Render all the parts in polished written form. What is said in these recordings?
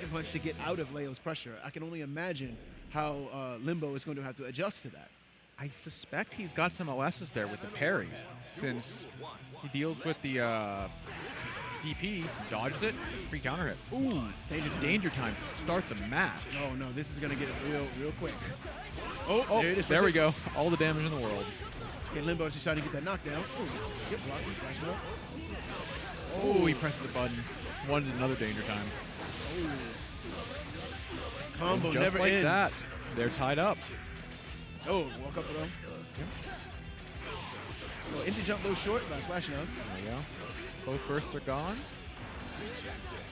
second punch to get out of Leo's pressure. I can only imagine how Limbo is going to have to adjust to that. I suspect he's got some OSs there with the parry, since he deals with the DP, dodges it, free counter hit. Ooh, danger time to start the match. Oh no, this is going to get it real quick. Oh, there we go. All the damage in the world. Okay, Limbo's just trying to get that knockdown. Ooh, get blocked, Flashnub. Oh, he presses the button. Wanted another danger time. Combo just never like ends. That, they're tied up. Oh, walk up throw. Yep. So into jump low short by Flashnub. There we go. Both bursts are gone.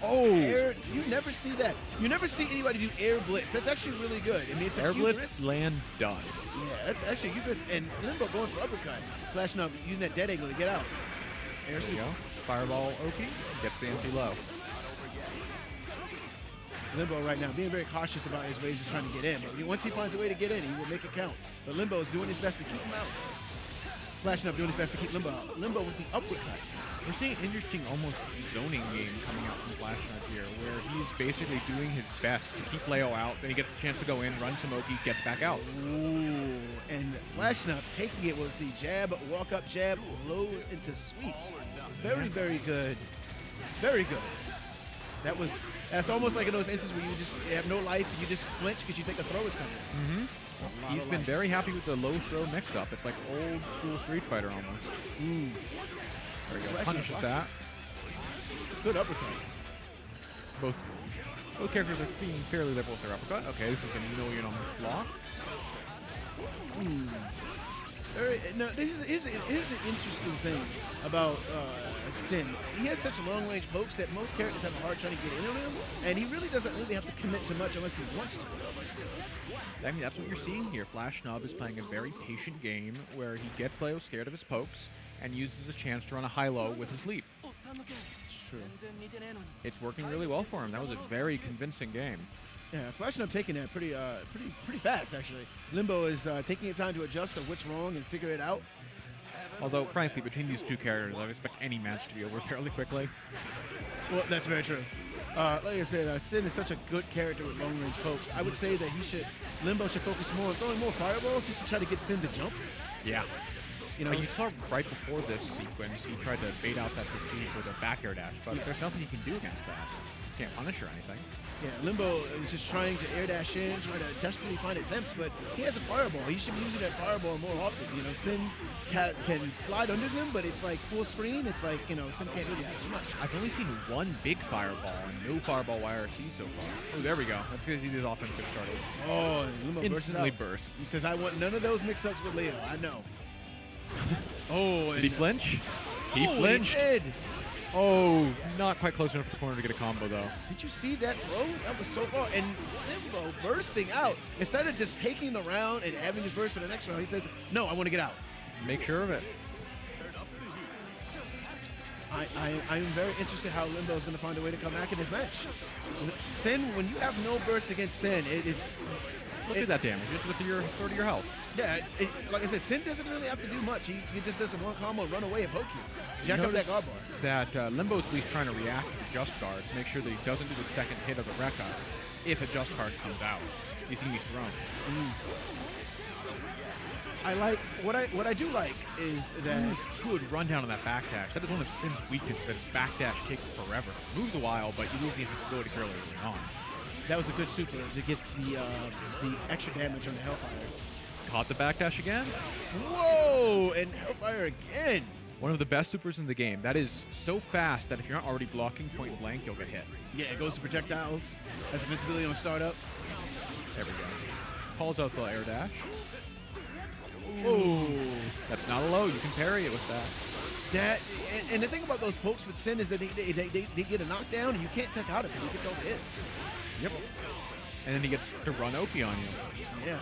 Oh! Air, you never see that. You never see anybody do air blitz. That's actually really good. I mean, it's air a blitz, land dust. Yeah, that's actually a blitz. And Limbo going for uppercut. Flashnub using that dead angle to get out. Air there we go. Fireball Oki gets the MP low. Limbo right now being very cautious about his ways of trying to get in. But once he finds a way to get in, he will make it count. But Limbo is doing his best to keep him out. Flashnub doing his best to keep Limbo out. Limbo with the uppercuts. We're seeing an interesting almost zoning game coming out from Flashnub here, where he's basically doing his best to keep Leo out, then he gets a chance to go in, run some Oki, gets back out. Ooh, and Flashnub taking it with the jab, walk up jab, lows into sweep. Very, very good. Very good. That's almost like in those instances where you have no life, you just flinch because you think a throw is coming. Mm-hmm. He's been very happy with the low throw mix-up. It's like old school Street Fighter almost. There we go. Punishes that. Good uppercut. Both characters are being fairly liberal with their uppercut. Okay, this is a million on the block. Here's an interesting thing about Sin. He has such long-range pokes that most characters have a hard time to get in on him, and he really doesn't really have to commit to much unless he wants to. I mean, that's what you're seeing here. Flashnub is playing a very patient game where he gets Leo scared of his pokes and uses the chance to run a high-low with his leap. True. It's working really well for him. That was a very convincing game. Yeah, Flashnub taking that pretty fast, actually. Limbo is taking the time to adjust to what's wrong and figure it out. Although, frankly, between these two characters, I expect any match to be over fairly quickly. Well, that's very true. Like I said, Sin is such a good character with long-range pokes. I would say that Limbo should focus more on throwing more fireballs just to try to get Sin to jump. Yeah. You know, you saw right before this sequence, he tried to bait out that succeed with a back air dash, but there's nothing he can do against that. Can't punish or anything. Yeah, Limbo is just trying to air dash in, trying to desperately find attempts, but he has a fireball. He should be using that fireball more often. You know, Sin can slide under them, but it's like full screen. It's like, you know, Sin can't do that too much. I've only seen one big fireball and no fireball YRC so far. Oh, there we go. That's because he did offense get started. Oh, Limbo instantly bursts. He says, I want none of those mix-ups with Leo. I know. Oh, did he flinch? He flinched. He did. Oh, not quite close enough to the corner to get a combo, though. Did you see that throw? That was so far. And Limbo bursting out. Instead of just taking the round and having his burst for the next round, he says, no, I want to get out. Make sure of it. I am very interested how Limbo is going to find a way to come back in this match. Sin, when you have no burst against Sin, Look at that damage, just with your third of your health. Yeah, like I said, Sin doesn't really have to do much. He just does a one combo, run away, and poke you. Jack up that guard bar. That Limbo's at least trying to react to just guard to make sure that he doesn't do the second hit of the Rekka if a just card comes out. He's going to be thrown. I like what I do like is that good rundown on that backdash. That is one of Sin's weaknesses. That his backdash takes forever. Moves a while, but you lose the invincibility fairly early on. That was a good super to get the extra damage on the Hellfire. Caught the backdash again. Whoa! And Hellfire again. One of the best supers in the game. That is so fast that if you're not already blocking point blank, you'll get hit. Yeah, it goes to projectiles. Has invincibility on startup. There we go. Calls out the air dash. Whoa! That's not a low. You can parry it with that. And the thing about those pokes with Sin is that they get a knockdown and you can't tech out of it. He gets all the hits. Yep. And then he gets to run Oki on you. Yeah.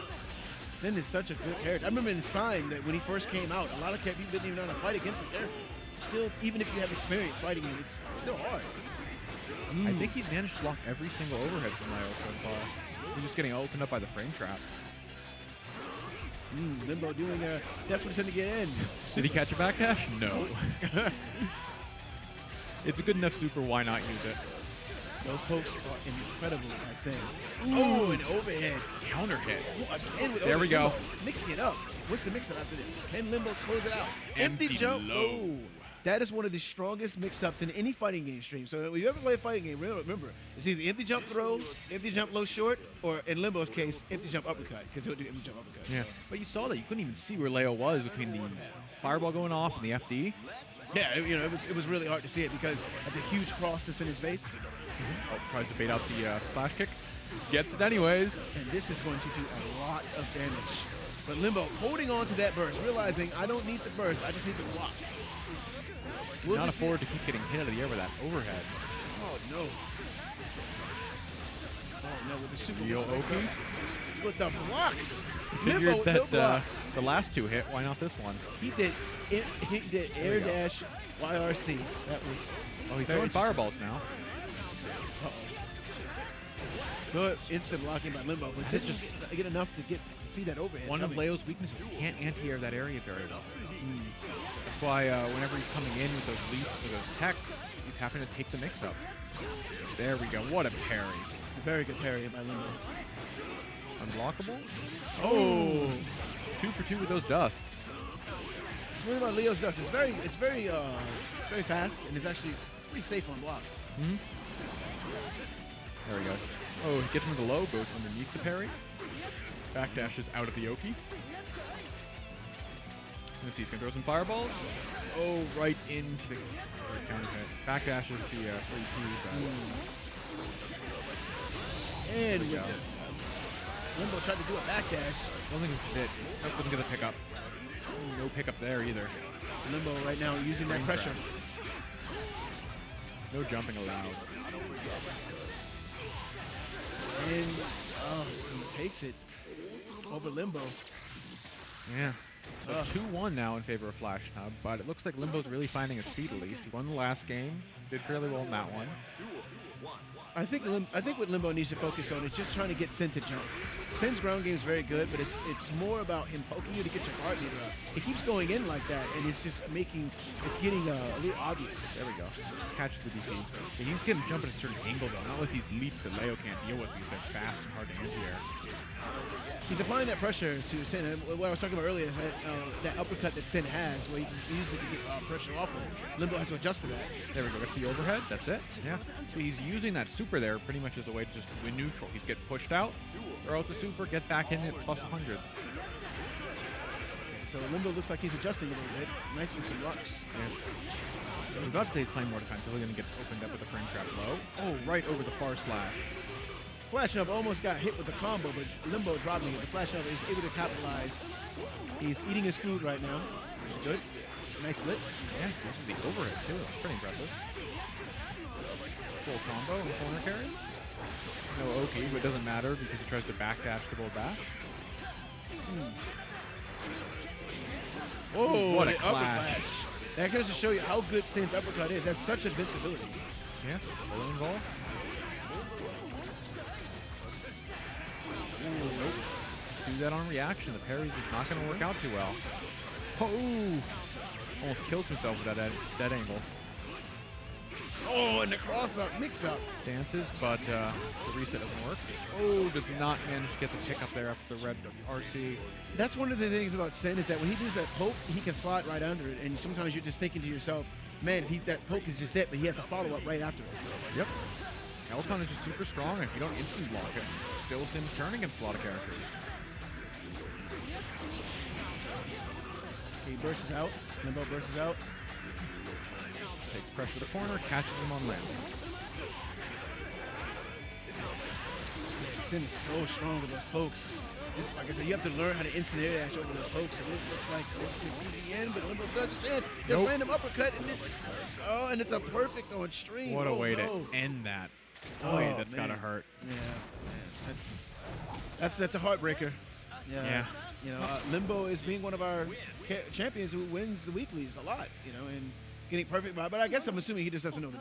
Sin is such a good character. I remember in Sign that when he first came out, a lot of people didn't even know how to fight against this character. Still, even if you have experience fighting him, it's still hard. I think he's managed to block every single overhead from Leo so far. He's just getting opened up by the frame trap. Limbo doing that's what he's trying to get in. Did he catch a backdash? No. It's a good enough super, why not use it? Those pokes are incredible, I say. Oh, an overhead. Counter hit. Oh, again with There we go. Mixing it up. What's the mix-up after this? Can Limbo close it out? Empty jump. low. Oh, that is one of the strongest mix-ups in any fighting game stream. So if you ever play a fighting game, remember, it's either empty jump throw, empty jump low short, or in Limbo's case, empty jump uppercut, because he'll do empty jump uppercut. Yeah. But you saw that. You couldn't even see where Leo was between the fireball going off and the FD. Yeah, it was really hard to see it because of the huge cross that's in his face. Oh, tries to bait out the flash kick. Gets it anyways. And this is going to do a lot of damage. But Limbo holding on to that burst, realizing I don't need the burst, I just need to block. Cannot afford to keep getting hit out of the air with that overhead. Oh no. Oh no, with the super Real Oki. with the blocks. Figured Limbo with no that blocks. the last two hit. Why not this one? He did air dash YRC. That was Oh, he's very throwing interesting. fireballs now. Good instant blocking by Limbo, but didn't just get enough to see that overhead. One of Leo's weaknesses, he can't anti-air that area very well. That's why whenever he's coming in with those leaps or those techs, he's having to take the mix-up. There we go. What a parry. A very good parry by Limbo. Unblockable? Oh. 2 for 2 with those dusts. What's really about Leo's dust? It's very fast, and it's actually pretty safe on block. There we go. Oh, he gets him with the low, goes underneath the parry. Backdashes out of the Oki. Let's see, he's going to throw some fireballs. Oh, right into the counter hit. Backdashes the 3P. And with Limbo tried to do a backdash. I don't think this is it. Nope, doesn't get the pickup. No pickup there either. Limbo right now using that pressure. No jumping allowed. And he takes it over Limbo. Yeah. So 2-1 now in favor of Flashnub, but it looks like Limbo's really finding his feet at least. He won the last game, did fairly well in that one. I think what Limbo needs to focus on is just trying to get Sin to jump. Sin's ground game is very good, but it's more about him poking you to get your guard leader up. It keeps going in like that, and it's just getting a little obvious. There we go. Catches the DP. Yeah, you just get him jump at a certain angle though, not with these leaps that Leo can't deal with because they're fast and hard to anti-air. He's applying that pressure to Sin. What I was talking about earlier is that uppercut that Sin has, where he can use it to get pressure off of him. Limbo has to adjust to that. There we go. That's the overhead. That's it. Yeah. So he's using that super there pretty much as a way to just win neutral. He's getting pushed out, throw out the super, get back in at plus 100. So Limbo looks like he's adjusting a little bit. Nice with some rocks. Yeah. I was about to say he's playing more defense until he then gets opened up with a frame trap low. Oh, right over the far slash. Flashnub almost got hit with the combo, but Limbo dropping it. The Flashnub is able to capitalize. He's eating his food right now. Good. Nice blitz. Yeah, this is the overhead too. Pretty impressive. Full combo and corner carry. No Oki, but it doesn't matter because he tries to backdash the bull bash. Oh, what a the clash. That goes to show you how good Sin's uppercut is. That's such invincibility. Yeah, fully involved. Nope. Just do that on reaction. The parry's just not going to work out too well. Oh! Almost kills himself with that angle. Oh, and the cross-up, mix-up. Dances, but the reset doesn't work. Oh, does not manage to get the pick up there after the red RC. That's one of the things about Sin is that when he does that poke, he can slide right under it. And sometimes you're just thinking to yourself, man, that poke is just it, but he has a follow-up right after it. Yep. Elcon is just super strong, and if you don't instant block it, still Sin's turn against a lot of characters. He bursts out. Limbo bursts out. Takes pressure to the corner, catches him on land. Yeah, Sin is so strong with those pokes. Just like I said, you have to learn how to instant air dash over those pokes. And it looks like this could be the end, but Limbo does a chance. Just Nope. random uppercut, and it's a perfect on stream. What a way no. to end that. Oh, Boy, that's man. gotta hurt. Yeah, man. That's a heartbreaker. Yeah. You know, Limbo is being one of our champions who wins the weeklies a lot. You know, and getting perfect by. But I guess I'm assuming he just doesn't know the